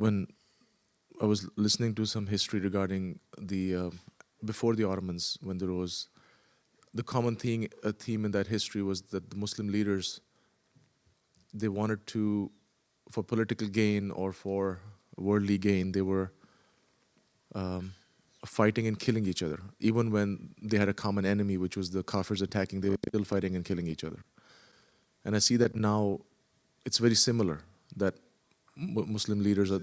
when I was listening to some history regarding the before the Ottomans, when there was the common theme in that history was that the Muslim leaders, they wanted to, for political gain or for worldly gain, they were fighting and killing each other. Even when they had a common enemy, which was the Kafirs attacking, they were still fighting and killing each other. And I see that now it's very similar, that Muslim leaders are...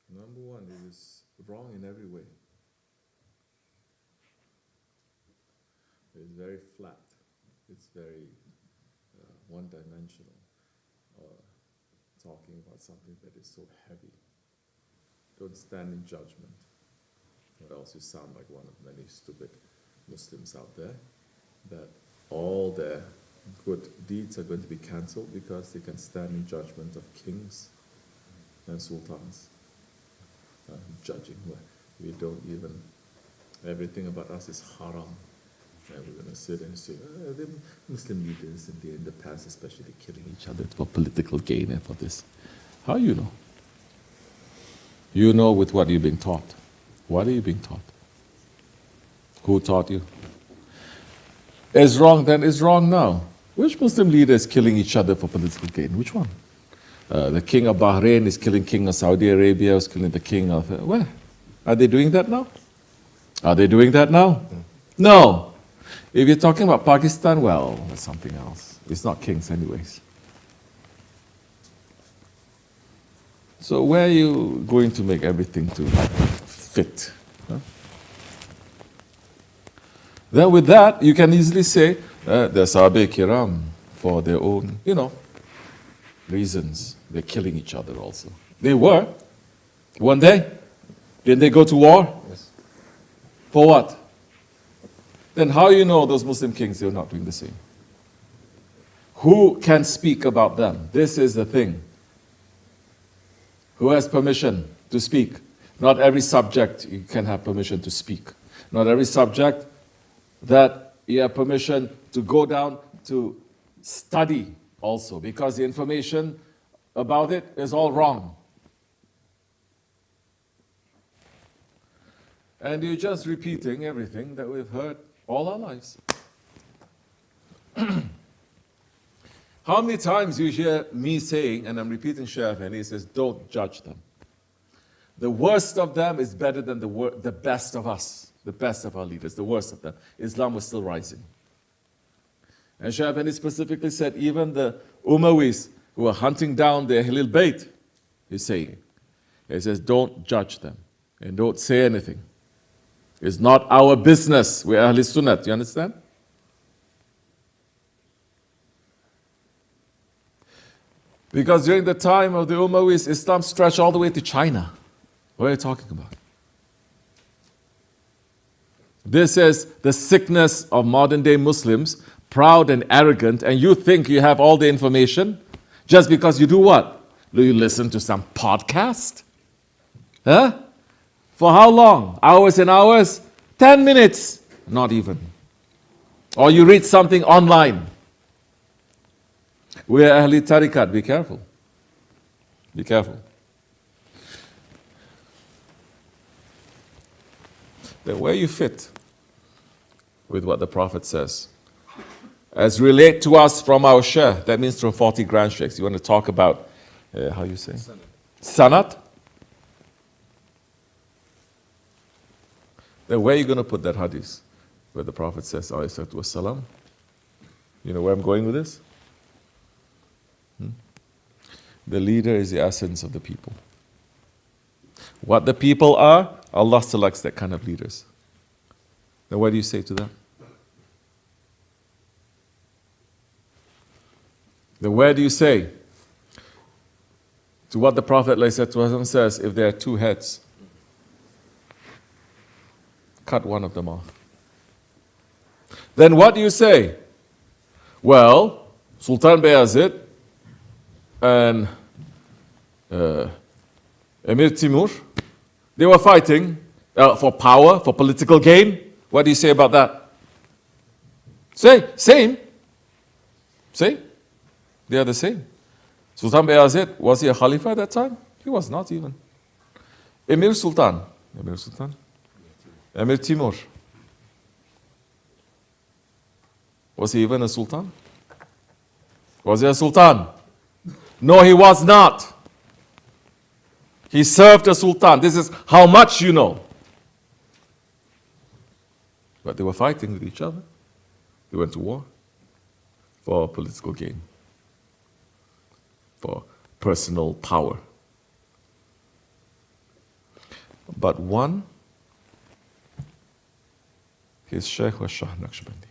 Number one, it is wrong in every way. It's very flat. It's very one-dimensional. Talking about something that is so heavy. Don't stand in judgment, or else you sound like one of many stupid Muslims out there, that all their good deeds are going to be cancelled because they can stand in judgment of kings and sultans. Judging, we don't even, everything about us is haram. And we're going to sit and say, the Muslim leaders in the past, especially killing each other for political gain and for this. How you know? You know with what you're being taught. What are you being taught? Who taught you? It's wrong then, it's wrong now. Which Muslim leader is killing each other for political gain? Which one? The king of Bahrain is killing king of Saudi Arabia, is killing the king of... Where? Are they doing that now? Are they doing that now? No. If you're talking about Pakistan, well, that's something else. It's not kings anyways. So where are you going to make everything to fit? Huh? Then with that, you can easily say, the Sahabe Kiram, for their own, reasons, they're killing each other also. They were. One day, didn't they go to war? Yes. For what? Then how you know those Muslim kings, they're not doing the same? Who can speak about them? This is the thing. Who has permission to speak? Not every subject you can have permission to speak. Not every subject that you have permission to go down to study also, because the information about it is all wrong. And you're just repeating everything that we've heard all our lives. How many times you hear me saying, and I'm repeating Shaykh, and he says, don't judge them. The worst of them is better than the best of us, the best of our leaders, the worst of them. Islam was still rising. And Shaykh Afendi specifically said, even the Umayyas who were hunting down the Ahlul Bayt, he's saying, he says, don't judge them and don't say anything. It's not our business. We're Ahl Sunnah. You understand? Because during the time of the Umayyas, Islam stretched all the way to China. What are you talking about? This is the sickness of modern day Muslims, proud and arrogant, and you think you have all the information just because you do what? Do you listen to some podcast? Huh? For how long? Hours and hours? 10 minutes? Not even. Or you read something online. We are Ahli Tariqat. Be careful. Be careful. Then where you fit with what the Prophet says, as relate to us from our Shaykh, that means from 40 grand sheikhs. You want to talk about, how you say? Sanat? Then where are you going to put that hadith? Where the Prophet says, alayhi salatu wassalam. You know where I'm going with this? The leader is the essence of the people. What the people are, Allah selects that kind of leaders. Then what do you say to them? Then where do you say to what the Prophet ﷺ says, if there are two heads, cut one of them off. then what do you say? Well, Sultan Bayazid and Emir Timur, they were fighting for power, for political gain. What do you say about that? Say, same. Say, they are the same. Sultan Bayazid, was he a Khalifa at that time? He was not even. Emir Timur, was he even a Sultan? Was he a Sultan? No, he was not. He served a Sultan. This is how much you know. But they were fighting with each other. They went to war for political gain, for personal power. But one, his Shaykh was Shah Naqshbandi.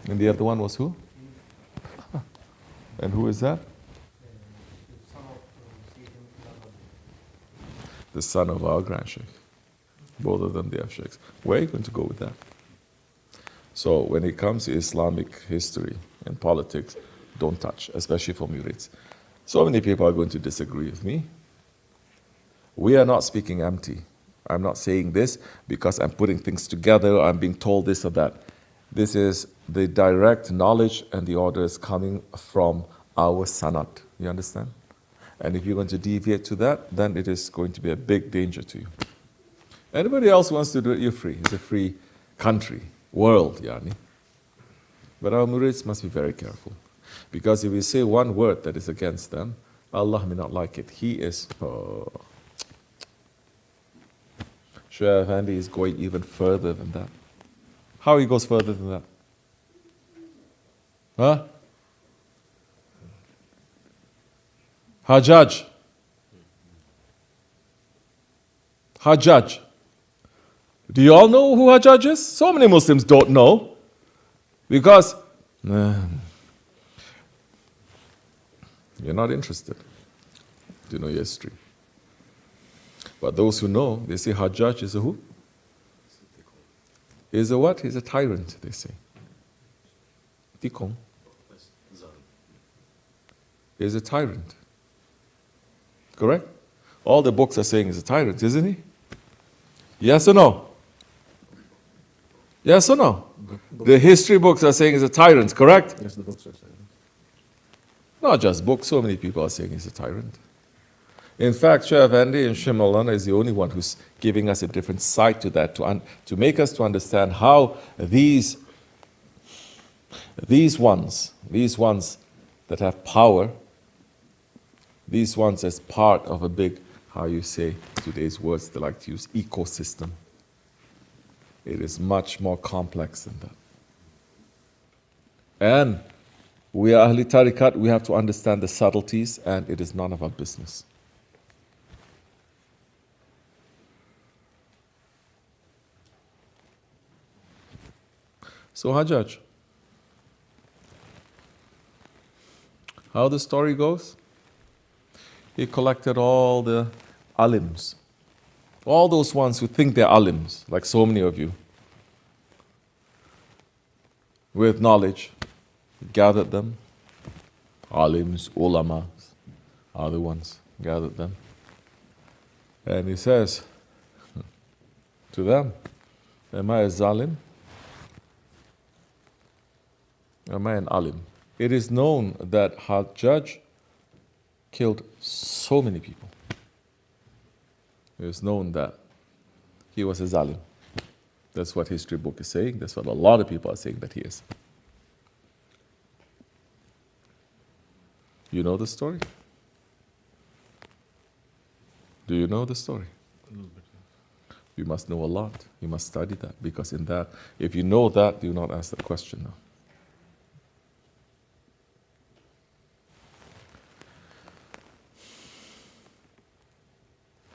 And the other one was who? And who is that? The son of our Grand Sheikh. Both of them, they have sheikhs. Where are you going to go with that? So when it comes to Islamic history and politics, don't touch, especially for murids. So many people are going to disagree with me. We are not speaking empty. I'm not saying this because I'm putting things together, or I'm being told this or that. This is the direct knowledge and the order is coming from our sanad. You understand? And if you're going to deviate to that, then it is going to be a big danger to you. Anybody else wants to do it, you're free. It's a free country, world, yani. But our murids must be very careful. Because if we say one word that is against them, Allah may not like it. He is... Shaykh Effendi is going even further than that. How he goes further than that? Huh? Hajjaj. Do you all know who Hajjaj is? So many Muslims don't know. Because you're not interested to know your history. But those who know, they say Hajjaj is a who? He's a what? He's a tyrant, they say. Tikong. He's a tyrant. Correct? All the books are saying he's a tyrant, isn't he? Yes or no? Yes or no? The history books are saying he's a tyrant, correct? Yes, the books are saying. Not just books, so many people are saying he's a tyrant. In fact, Shaykh Effendi and Shaykh Maulana is the only one who's giving us a different side to that, to make us to understand how these ones that have power, these ones as part of a big, how you say today's words they like to use, ecosystem. It is much more complex than that. And we are Ahli Tariqat, we have to understand the subtleties, and it is none of our business. So Hajjaj, how the story goes? He collected all the alims, all those ones who think they're alims, like so many of you, with knowledge. He gathered them, alims, ulamas, other ones, gathered them. And he says to them, am I a zalim? Am I an alim? It is known that Hajjaj killed so many people. It is known that he was a zalim. That's what history book is saying. That's what a lot of people are saying that he is. You know the story? Do you know the story? A little bit. You must know a lot. You must study that, because in that, if you know that, do not ask that question now.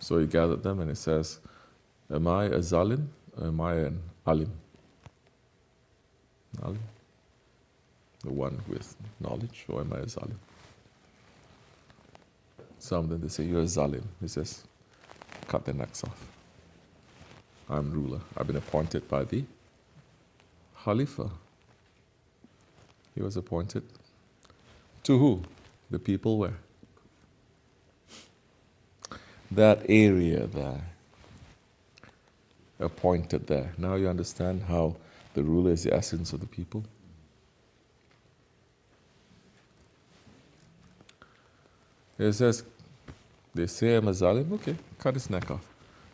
So he gathered them and he says, am I a zalim or am I an alim? Alim? The one with knowledge, or am I a zalim? Some of them, they say, you're a zalim. He says, cut their necks off. I'm ruler. I've been appointed by the Khalifa. He was appointed. To who? The people where? That area there. Appointed there. Now you understand how the ruler is the essence of the people? It says, they say I'm a zalim, okay, cut his neck off.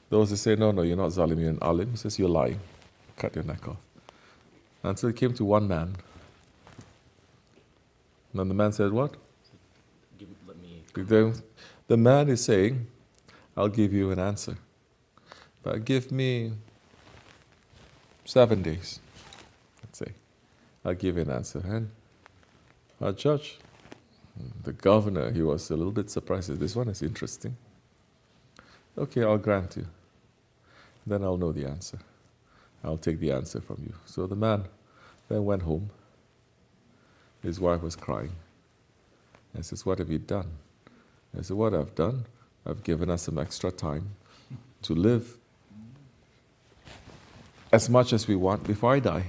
Those who say, no, you're not zalim, you're an alim, he says, you're lying, cut your neck off. Until it came to one man. And then the man said, what? The man is saying, I'll give you an answer. But give me 7 days, let's say. I'll give you an answer. And our judge, the governor, he was a little bit surprised. This one is interesting. Okay, I'll grant you. Then I'll know the answer. I'll take the answer from you. So the man then went home. His wife was crying. And says, what have you done? I said, what I've done, I've given us some extra time to live as much as we want before I die.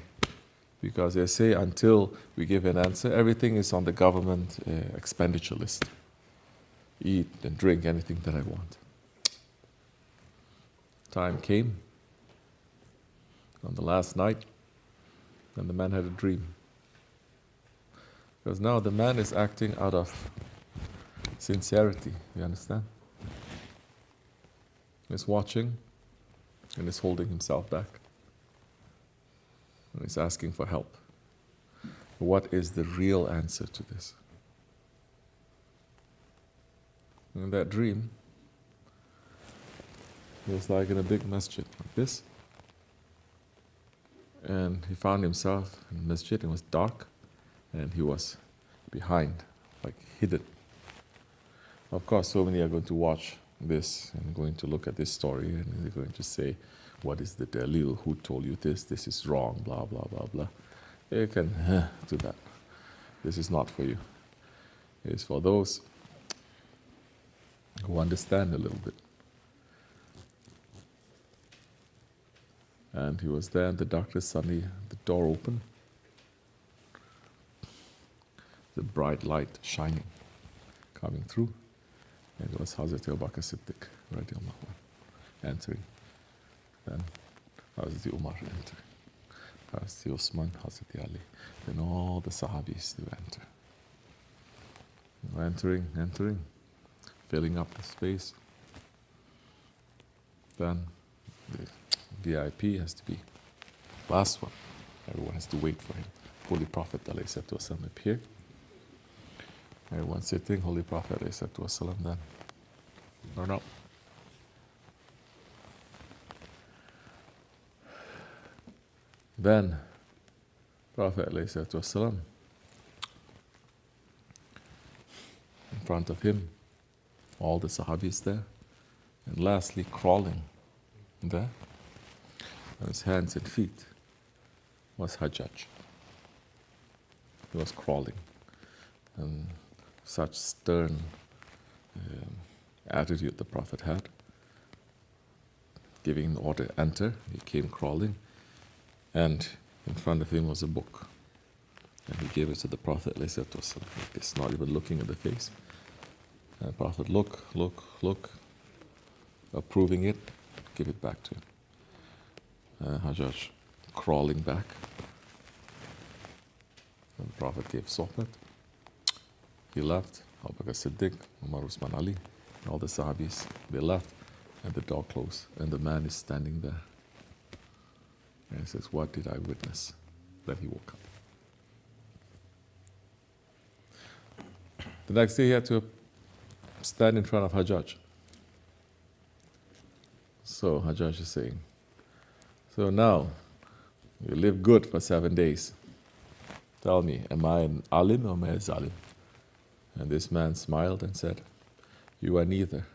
Because they say until we give an answer, everything is on the government expenditure list. Eat and drink anything that I want. Time came. On the last night, and the man had a dream. Because now the man is acting out of sincerity, you understand? He's watching and he's holding himself back. And he's asking for help. What is the real answer to this? In that dream, he was like in a big masjid like this. And he found himself in the masjid. It was dark. And he was behind, like hidden. Of course, so many are going to watch this and going to look at this story and they're going to say, what is the dalil? Who told you this? This is wrong, blah, blah, blah, blah. You can do that. This is not for you. It's for those who understand a little bit. And he was there in the darkness, suddenly the door opened. The bright light shining, coming through. And it was Hazrat Abu Bakr Siddiq, radiallahu anhu, entering. Then Hazrat Umar entering. Hazrat Usman, Hazrat Ali. Then all the Sahabis, they enter. Entering, filling up the space. Then the VIP has to be last one. Everyone has to wait for him. Holy Prophet ﷺ appeared. Everyone sitting, Holy Prophet ﷺ then learn up. Then Prophet ﷺ, in front of him, all the Sahabis there, and lastly crawling there on his hands and feet was Hajjaj. He was crawling. And such stern attitude the Prophet had, giving the order, enter. He came crawling, and in front of him was a book. And he gave it to the Prophet, like this, not even looking at the face. And the Prophet, look, approving it, give it back to him. Hajjaj crawling back. And the Prophet gave sohbat. He left. Abu Bakr Siddiq, Umar, Usman, Ali, and all the Sahabis, they left, and the door closed, and the man is standing there. And he says, what did I witness? Then he woke up. The next day he had to stand in front of Hajjaj. So Hajjaj is saying, so now, you live good for 7 days. Tell me, am I an alim or am I a zalim? And this man smiled and said, you are neither.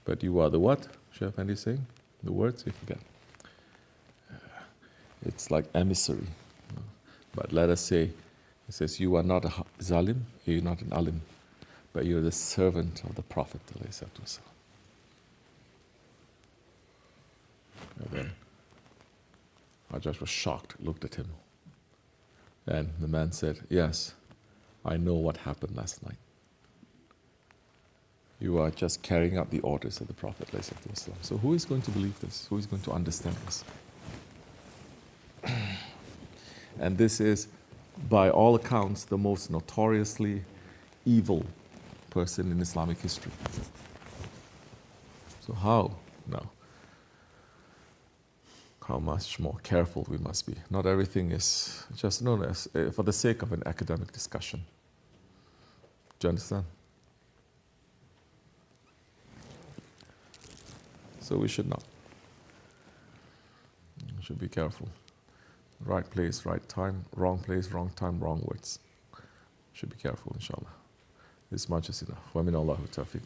But you are the what? Shaykh Effendi is saying? The words, you forget. It's like emissary. But let us say, it says, you are not a zalim, you're not an alim, but you're the servant of the Prophet. And then Hajjaj was shocked, looked at him. And the man said, yes, I know what happened last night. You are just carrying out the orders of the Prophet. So who is going to believe this? Who is going to understand this? And this is, by all accounts, the most notoriously evil person in Islamic history. So how now? How much more careful we must be. Not everything is just known as for the sake of an academic discussion. Do you understand? So we should not. We should be careful. Right place, right time, wrong place, wrong time, wrong words. Should be careful, inshallah. This much is enough. Wa min Allahu tawfiq.